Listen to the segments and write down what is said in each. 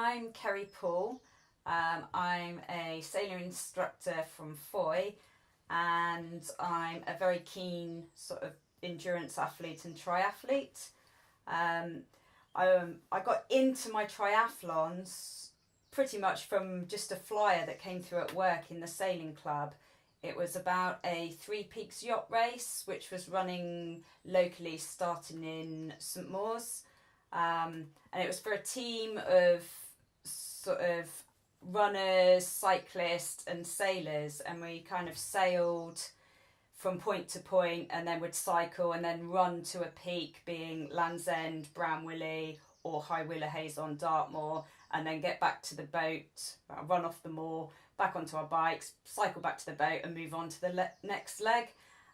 I'm Kerry Paul. I'm a sailing instructor from Foy, and I'm a very keen sort of endurance athlete and triathlete. Um, I got into my triathlons pretty much from just a flyer that came through at work in the sailing club. It was about a Three Peaks yacht race, which was running locally, starting in St Mawes. And it was for a team of sort of runners, cyclists, and sailors, and we kind of sailed from point to point and then would cycle and then run to a peak, being Land's End, Bramwilly, or High Willowhays on Dartmoor, and then get back to the boat, run off the moor, back onto our bikes, cycle back to the boat and move on to the next leg.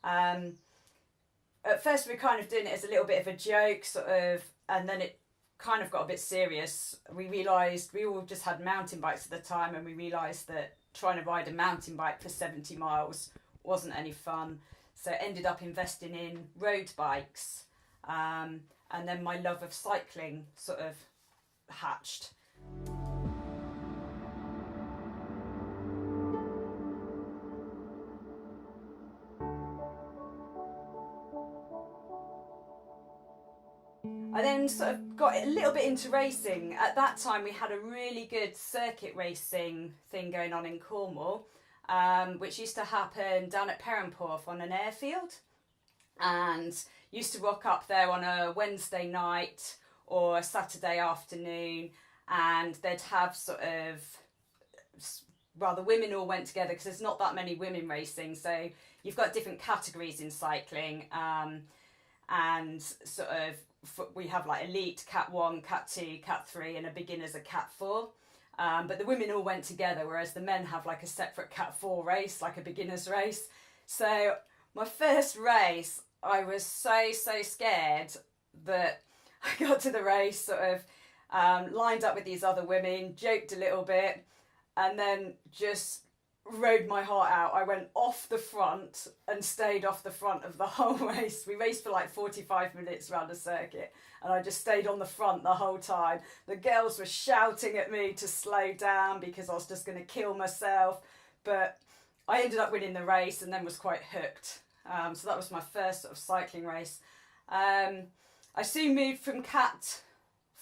At first we were kind of doing it as a little bit of a joke, sort of, and then it kind of got a bit serious. We realised we all just had mountain bikes at the time, and we realised that trying to ride a mountain bike for 70 miles wasn't any fun. So ended up investing in road bikes, and then my love of cycling sort of hatched. I then sort of got a little bit into racing. At that time we had a really good circuit racing thing going on in Cornwall, which used to happen down at Perranporth on an airfield, and used to rock up there on a Wednesday night or a Saturday afternoon, and they'd have sort of, well, the women all went together because there's not that many women racing, so you've got different categories in cycling, and sort of we have like elite, cat 1, cat 2, cat 3, and a beginner's a cat 4. But the women all went together, whereas the men have like a separate cat 4 race, like a beginner's race. So my first race, I was so scared that I got to the race, sort of lined up with these other women, joked a little bit, and then just rode my heart out. I went off the front and stayed off the front of the whole race. We raced for like 45 minutes around the circuit, and I just stayed on the front the whole time. The girls were shouting at me to slow down because I was just going to kill myself, but I ended up winning the race and then was quite hooked. So that was my first sort of cycling race. I soon moved from cat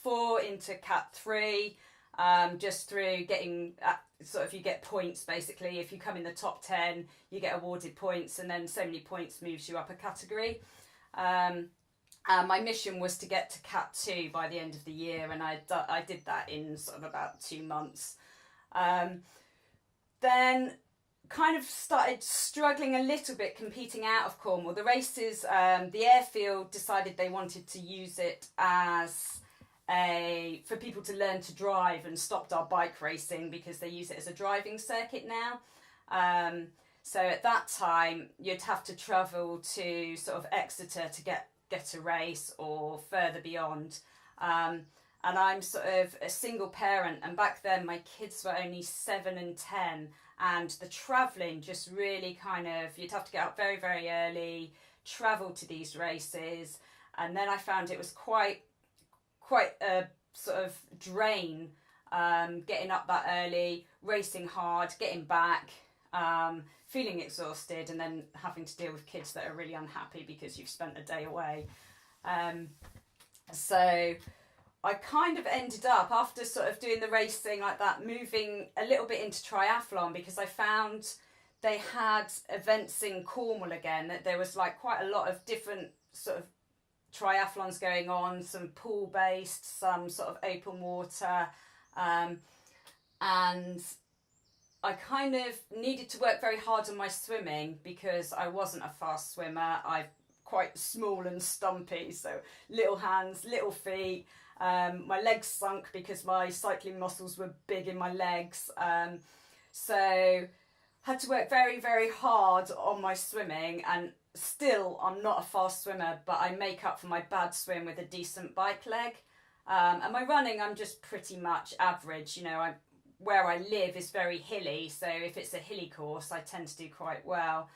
4 into cat 3, just through getting sort of, you get points basically. If you come in the top 10 you get awarded points, and then so many points moves you up a category. And my mission was to get to cat 2 by the end of the year, and I did that in sort of about 2 months. Then kind of started struggling a little bit competing out of Cornwall. The races, the airfield decided they wanted to use it as for people to learn to drive, and stopped our bike racing because they use it as a driving circuit now. So at that time you'd have to travel to sort of Exeter to get a race, or further beyond. And I'm sort of a single parent, and back then my kids were only 7 and 10, and the travelling just really kind of, you'd have to get up very early, travel to these races, and then I found it was quite a sort of drain, getting up that early, racing hard, getting back, feeling exhausted, and then having to deal with kids that are really unhappy because you've spent a day away. So I kind of ended up, after sort of doing the racing like that, moving a little bit into triathlon, because I found they had events in Cornwall again, that there was like quite a lot of different sort of triathlons going on, some pool based, some sort of open water, and I kind of needed to work very hard on my swimming because I wasn't a fast swimmer. I'm quite small and stumpy, so little hands, little feet. My legs sunk because my cycling muscles were big in my legs, so had to work very hard on my swimming, and still I'm not a fast swimmer, but I make up for my bad swim with a decent bike leg. And my running, I'm just pretty much average. You know, where I live is very hilly, so if it's a hilly course I tend to do quite well.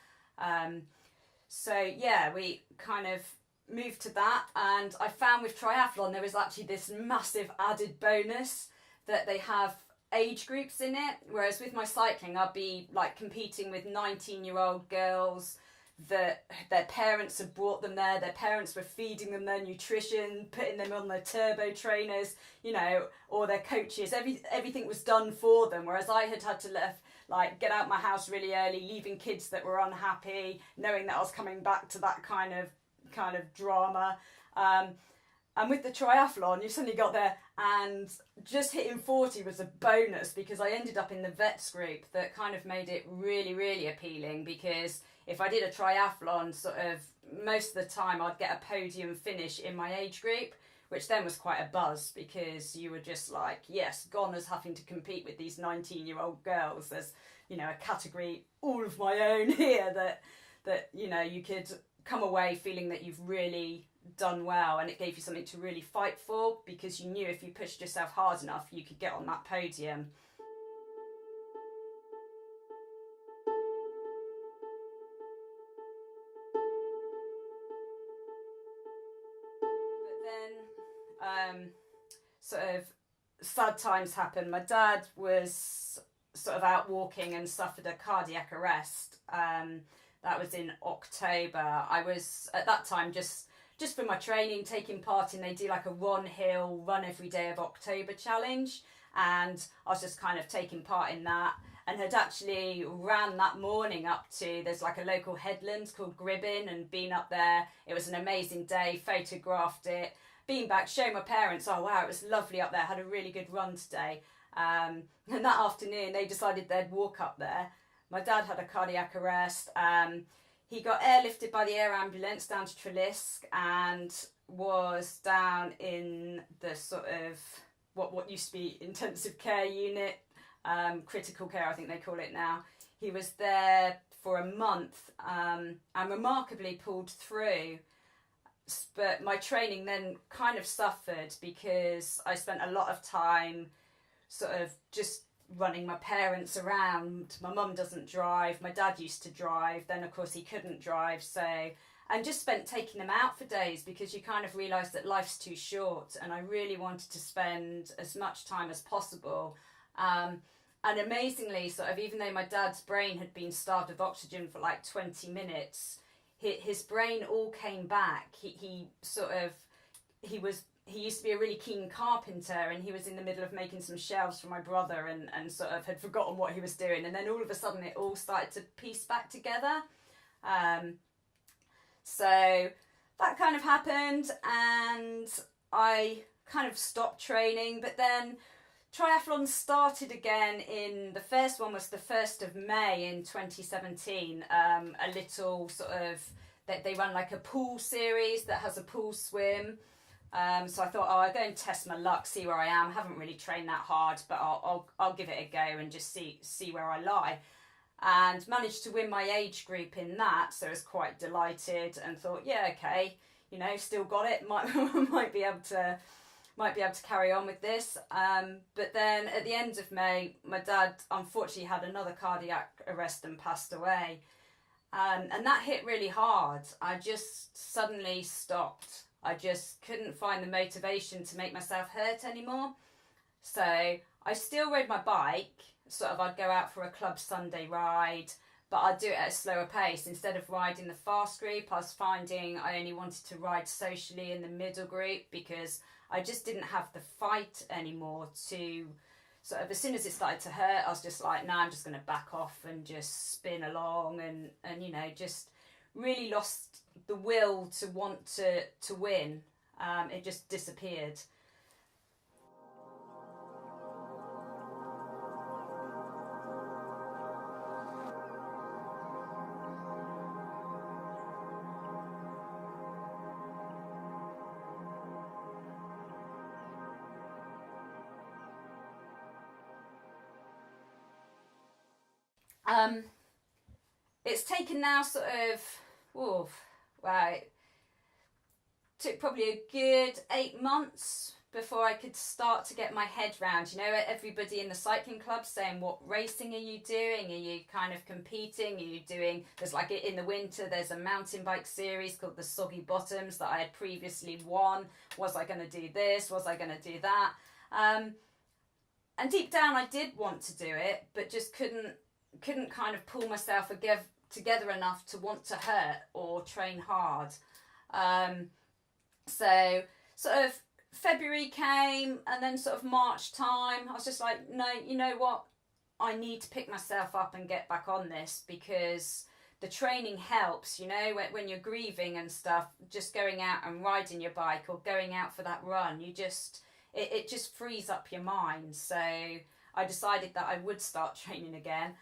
So yeah, we kind of moved to that, and I found with triathlon there was actually this massive added bonus that they have age groups in it, whereas with my cycling I'd be like competing with 19-year-old girls that their parents had brought them there, their parents were feeding them their nutrition, putting them on their turbo trainers, you know, or their coaches, everything was done for them, whereas I had to get out my house really early, leaving kids that were unhappy, knowing that I was coming back to that kind of drama. And with the triathlon, you suddenly got there, and just hitting 40 was a bonus, because I ended up in the vets group that kind of made it really, really appealing, because if I did a triathlon, sort of most of the time I'd get a podium finish in my age group, which then was quite a buzz, because you were just like, yes, gone as having to compete with these 19-year-old girls. There's, you know, a category all of my own here that you know, you could come away feeling that you've really done well, and it gave you something to really fight for, because you knew if you pushed yourself hard enough you could get on that podium. But then sort of sad times happened. My dad was sort of out walking and suffered a cardiac arrest. That was in October. I was at that time just for my training, taking part in, they do like a Ron Hill Run Every Day of October challenge, and I was just kind of taking part in that, and had actually ran that morning up to, there's like a local headland called Gribbin, and been up there. It was an amazing day, photographed it, been back, showing my parents, oh wow, it was lovely up there, had a really good run today. And that afternoon they decided they'd walk up there. My dad had a cardiac arrest. He got airlifted by the air ambulance down to Trelisk, and was down in the sort of what used to be intensive care unit, critical care I think they call it now. He was there for a month, and remarkably pulled through. But my training then kind of suffered, because I spent a lot of time sort of just running my parents around. My mum doesn't drive, my dad used to drive, then of course he couldn't drive, so, and just spent taking them out for days, because you kind of realise that life's too short, and I really wanted to spend as much time as possible. And amazingly, sort of, even though my dad's brain had been starved of oxygen for like 20 minutes, his brain all came back. He used to be a really keen carpenter, and he was in the middle of making some shelves for my brother, and sort of had forgotten what he was doing, and then all of a sudden it all started to piece back together. So that kind of happened, and I kind of stopped training. But then triathlon started again. The first one was the 1st of May in 2017, a little sort of, they run like a pool series that has a pool swim. So I thought, I'll go and test my luck, see where I am. Haven't really trained that hard, but I'll give it a go and just see where I lie. And managed to win my age group in that, so I was quite delighted, and thought, yeah, okay, you know, still got it. Might be able to carry on with this. But then at the end of May, my dad unfortunately had another cardiac arrest and passed away. And that hit really hard. I just suddenly stopped. I just couldn't find the motivation to make myself hurt anymore. So I still rode my bike, sort of I'd go out for a club Sunday ride, but I'd do it at a slower pace. Instead of riding the fast group, I was finding I only wanted to ride socially in the middle group, because I just didn't have the fight anymore to sort of, as soon as it started to hurt, I was just like, nah, I'm just going to back off and just spin along, and you know, just really lost the will to want to win. It just disappeared. It's taken now sort of, took probably a good 8 months before I could start to get my head round. You know, everybody in the cycling club saying, what racing are you doing? Are you kind of competing? Are you doing, there's like in the winter, there's a mountain bike series called the Soggy Bottoms that I had previously won. Was I going to do this? Was I going to do that? and deep down I did want to do it, but just couldn't kind of pull myself together enough to want to hurt or train hard. So sort of February came, and then sort of March time, I was just like, no, you know what? I need to pick myself up and get back on this, because the training helps, you know, when you're grieving and stuff, just going out and riding your bike or going out for that run, it just frees up your mind. So I decided that I would start training again.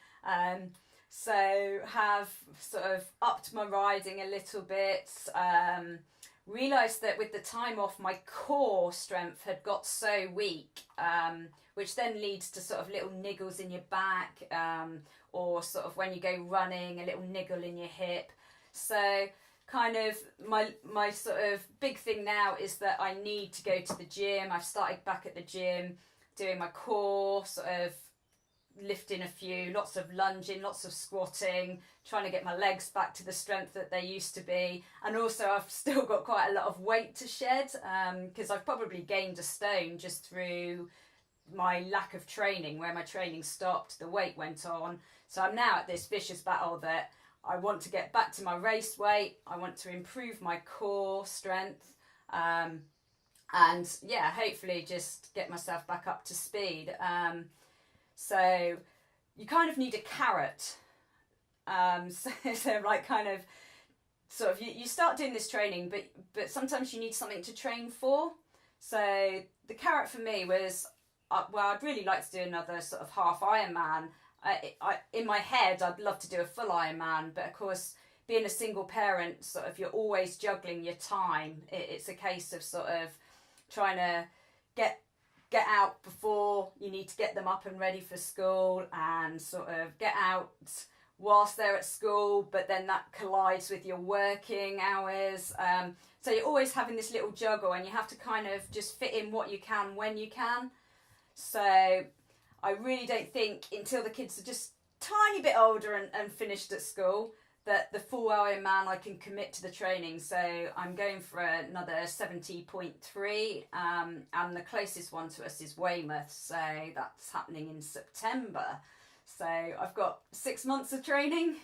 So have sort of upped my riding a little bit, realised that with the time off, my core strength had got so weak, which then leads to sort of little niggles in your back, or sort of when you go running, a little niggle in your hip. So kind of my sort of big thing now is that I need to go to the gym. I've started back at the gym, doing my core, sort of lifting a few, lots of lunging, lots of squatting, trying to get my legs back to the strength that they used to be. And also I've still got quite a lot of weight to shed, because I've probably gained a stone just through my lack of training. Where my training stopped, the weight went on. So I'm now at this vicious battle that I want to get back to my race weight, I want to improve my core strength, and yeah, hopefully just get myself back up to speed. So you kind of need a carrot. So like kind of sort of you start doing this training, but sometimes you need something to train for. So the carrot for me was, well, I'd really like to do another sort of half Ironman. In my head, I'd love to do a full Ironman, but of course, being a single parent, sort of you're always juggling your time. It's a case of sort of trying to get out before you need to get them up and ready for school, and sort of get out whilst they're at school, but then that collides with your working hours. So you're always having this little juggle, and you have to kind of just fit in what you can when you can. So I really don't think until the kids are just tiny bit older and finished at school that the full Ironman I can commit to the training. So I'm going for another 70.3, and the closest one to us is Weymouth, so that's happening in September. So I've got 6 months of training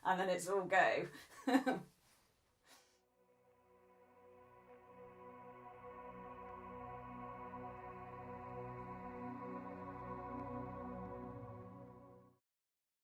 and then it's all go.